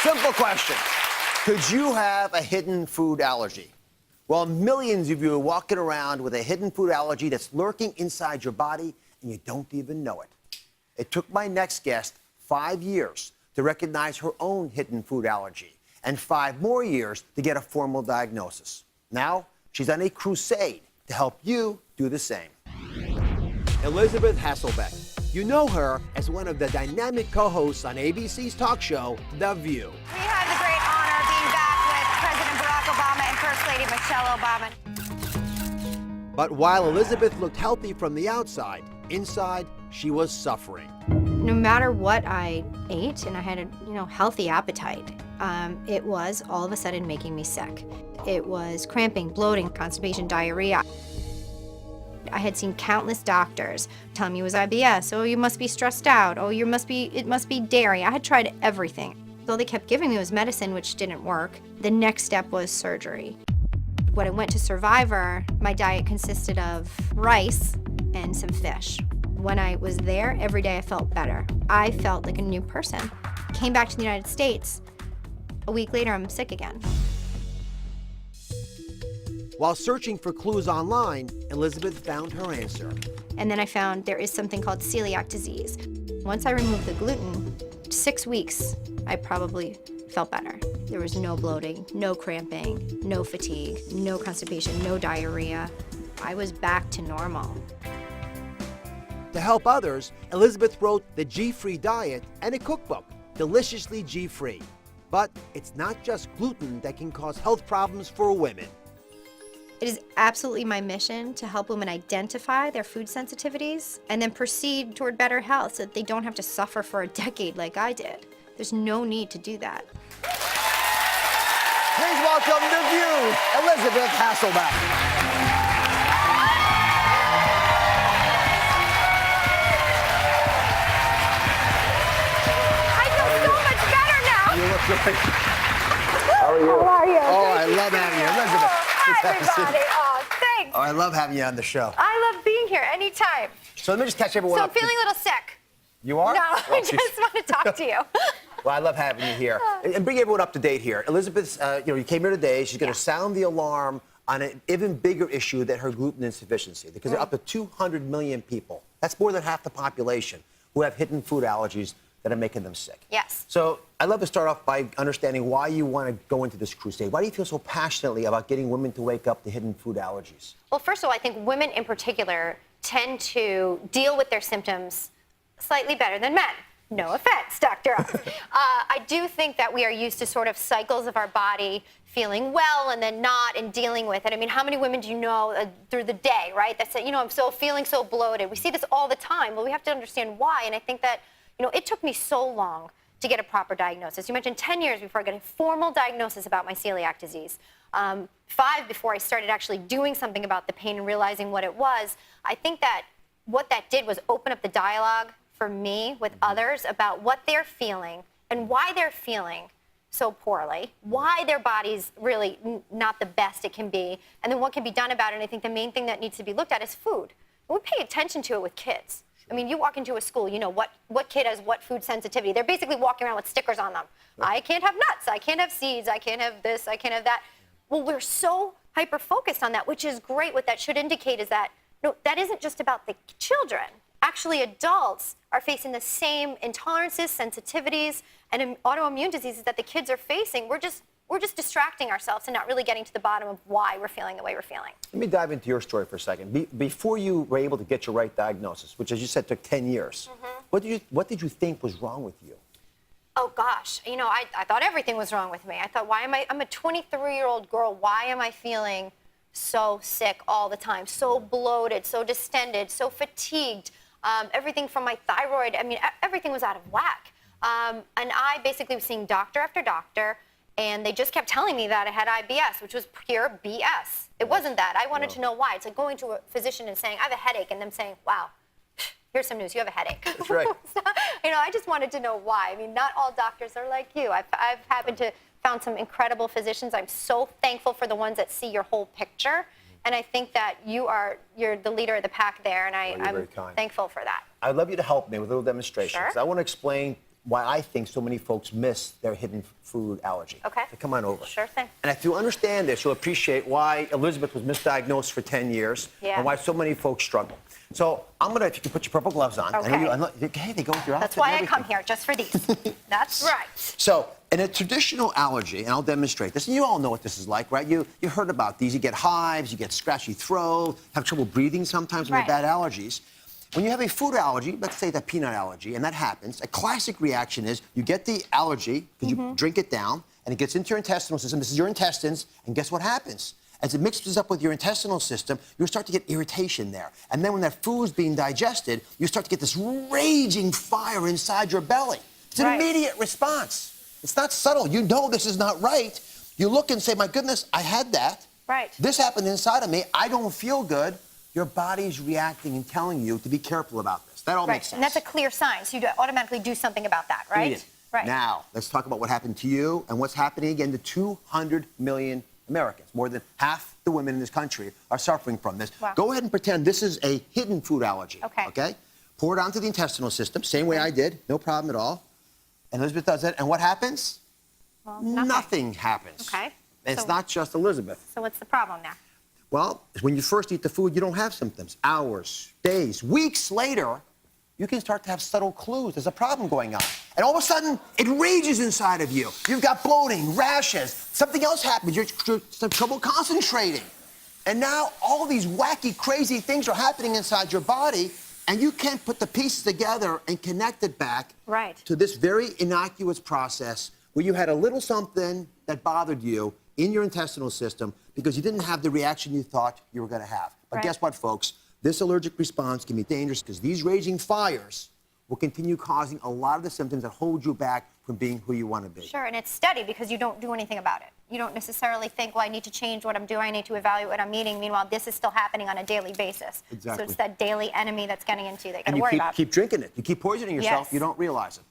Simple question. Could you have a hidden food allergy? Well, millions of you are walking around with a hidden food allergy that's lurking inside your body and you don't even know it. It took my next guest 5 years to recognize her own hidden food allergy and 5 more years to get a formal diagnosis. Now, she's on a crusade to help you do the same. Elizabeth Hasselbeck. You know her as one of the dynamic co-hosts on ABC's talk show, The View. We have the great honor of being back with President Barack Obama and First Lady Michelle Obama. But while Elizabeth looked healthy from the outside, inside, she was suffering. No matter what I ate, and I had a healthy appetite, it was all of a sudden making me sick. It was cramping, bloating, constipation, diarrhea. I had seen countless doctors telling me it was IBS. Oh, you must be stressed out. Oh, it must be dairy. I had tried everything. All they kept giving me was medicine, which didn't work. The next step was surgery. When I went to Survivor, my diet consisted of rice and some fish. When I was there, every day I felt better. I felt like a new person. Came back to the United States. A week later, I'm sick again. While searching for clues online, Elizabeth found her answer. And then I found there is something called celiac disease. Once I removed the gluten, 6 weeks, I probably felt better. There was no bloating, no cramping, no fatigue, no constipation, no diarrhea. I was back to normal. To help others, Elizabeth wrote The G-Free Diet and a cookbook, Deliciously G-Free. But it's not just gluten that can cause health problems for women. It is absolutely my mission to help women identify their food sensitivities and then proceed toward better health so that they don't have to suffer for a decade like I did. There's no need to do that. Please welcome The View, Elizabeth Hasselbeck. I feel so much better now. You look great. How are you? How are you? Oh, I love having you, Elizabeth. Hi, everybody. Oh, thanks. Oh, I love having you on the show. I love being here anytime. So let me just catch everyone So up. I'm feeling a little sick. You are? No, Oh, I just want to talk to you. Well, I love having you here. And bring everyone up to date here. Elizabeth's, you came here today. She's going to sound the alarm on an even bigger issue than her gluten insufficiency, because there are up to 200 million people. That's more than half the population who have hidden food allergies that are making them sick. Yes. So I'd love to start off by understanding why you want to go into this crusade. Why do you feel so passionately about getting women to wake up to hidden food allergies? Well, first of all, I think women in particular tend to deal with their symptoms slightly better than men. No offense, Dr. Oz. I do think that we are used to sort of cycles of our body feeling well and then not and dealing with it. I mean, how many women do you know through the day, right, that say, I'm feeling so bloated. We see this all the time. Well, we have to understand why. And I think that, it took me so long to get a proper diagnosis. You mentioned 10 years before I got a formal diagnosis about my celiac disease. 5 before I started actually doing something about the pain and realizing what it was. I think that what that did was open up the dialogue for me with others about what they're feeling and why they're feeling so poorly, why their body's really not the best it can be, and then what can be done about it. And I think the main thing that needs to be looked at is food. And we pay attention to it with kids. I mean, you walk into a school, what kid has what food sensitivity. They're basically walking around with stickers on them. Right. I can't have nuts, I can't have seeds, I can't have this, I can't have that. Well, we're so hyper-focused on that, which is great. What that should indicate is that, no, that isn't just about the children. Actually, adults are facing the same intolerances, sensitivities, and autoimmune diseases that the kids are facing. We're just distracting ourselves and not really getting to the bottom of why we're feeling the way we're feeling. Let me dive into your story for a second. Before you were able to get your right diagnosis, which, as you said, took 10 years, what did you think was wrong with you? Oh, gosh. I thought everything was wrong with me. I thought, I'm a 23-year-old girl. Why am I feeling so sick all the time, so bloated, so distended, so fatigued? Everything from my thyroid, everything was out of whack. And I basically was seeing doctor after doctor, and they just kept telling me that I had IBS, which was pure BS. It wasn't that. I wanted to know why. It's like going to a physician and saying, I have a headache, and them saying, wow, here's some news, you have a headache. That's right. So, I just wanted to know why. Not all doctors are like you. I've happened to found some incredible physicians. I'm so thankful for the ones that see your whole picture. And I think that you're the leader of the pack there, and I'm thankful for that. I'd love you to help me with a little demonstration. Sure. I want to explain why I think so many folks miss their hidden food allergy. Okay. So come on over. Sure thing. And if you understand this, you'll appreciate why Elizabeth was misdiagnosed for 10 years and why so many folks struggle. So I'm going to, if you can put your purple gloves on. Okay. Hey, they go with your outfit. That's why and I come everything. here, just for these. That's right. So, in a traditional allergy, and I'll demonstrate this, and you all know what this is like, right? You heard about these. You get hives, you get scratchy throat, have trouble breathing sometimes when you have bad allergies. When you have a food allergy, let's say the peanut allergy, and that happens, a classic reaction is you get the allergy because you drink it down, and it gets into your intestinal system. This is your intestines, and guess what happens? As it mixes up with your intestinal system, you start to get irritation there. And then when that food's being digested, you start to get this raging fire inside your belly. It's an immediate response. It's not subtle. You know this is not right. You look and say, my goodness, I had that. Right. This happened inside of me. I don't feel good. Your body's reacting and telling you to be careful about this. That all makes sense. And that's a clear sign. So you automatically do something about that, right? Immediate. Right. Now, let's talk about what happened to you and what's happening again to 200 million Americans. More than half the women in this country are suffering from this. Wow. Go ahead and pretend this is a hidden food allergy. Okay. Okay? Pour it onto the intestinal system, same way I did, no problem at all. And Elizabeth does it, and what happens? Well, Nothing happens. Okay. And it's So- not just Elizabeth. So what's the problem now? Well, when you first eat the food, you don't have symptoms. Hours, days, weeks later, you can start to have subtle clues. There's a problem going on. And all of a sudden, it rages inside of you. You've got bloating, rashes. Something else happens. You're having trouble concentrating. And now all these wacky, crazy things are happening inside your body, and you can't put the pieces together and connect it back to this very innocuous process where you had a little something that bothered you in your intestinal system because you didn't have the reaction you thought you were going to have. But guess what, folks? This allergic response can be dangerous because these raging fires will continue causing a lot of the symptoms that hold you back from being who you want to be. Sure, and it's steady because you don't do anything about it. You don't necessarily think, well, I need to change what I'm doing, I need to evaluate what I'm eating. Meanwhile, this is still happening on a daily basis. Exactly. So it's that daily enemy that's getting into you that you got And to you worry about. keep drinking it. You keep poisoning yourself. Yes. You don't realize it.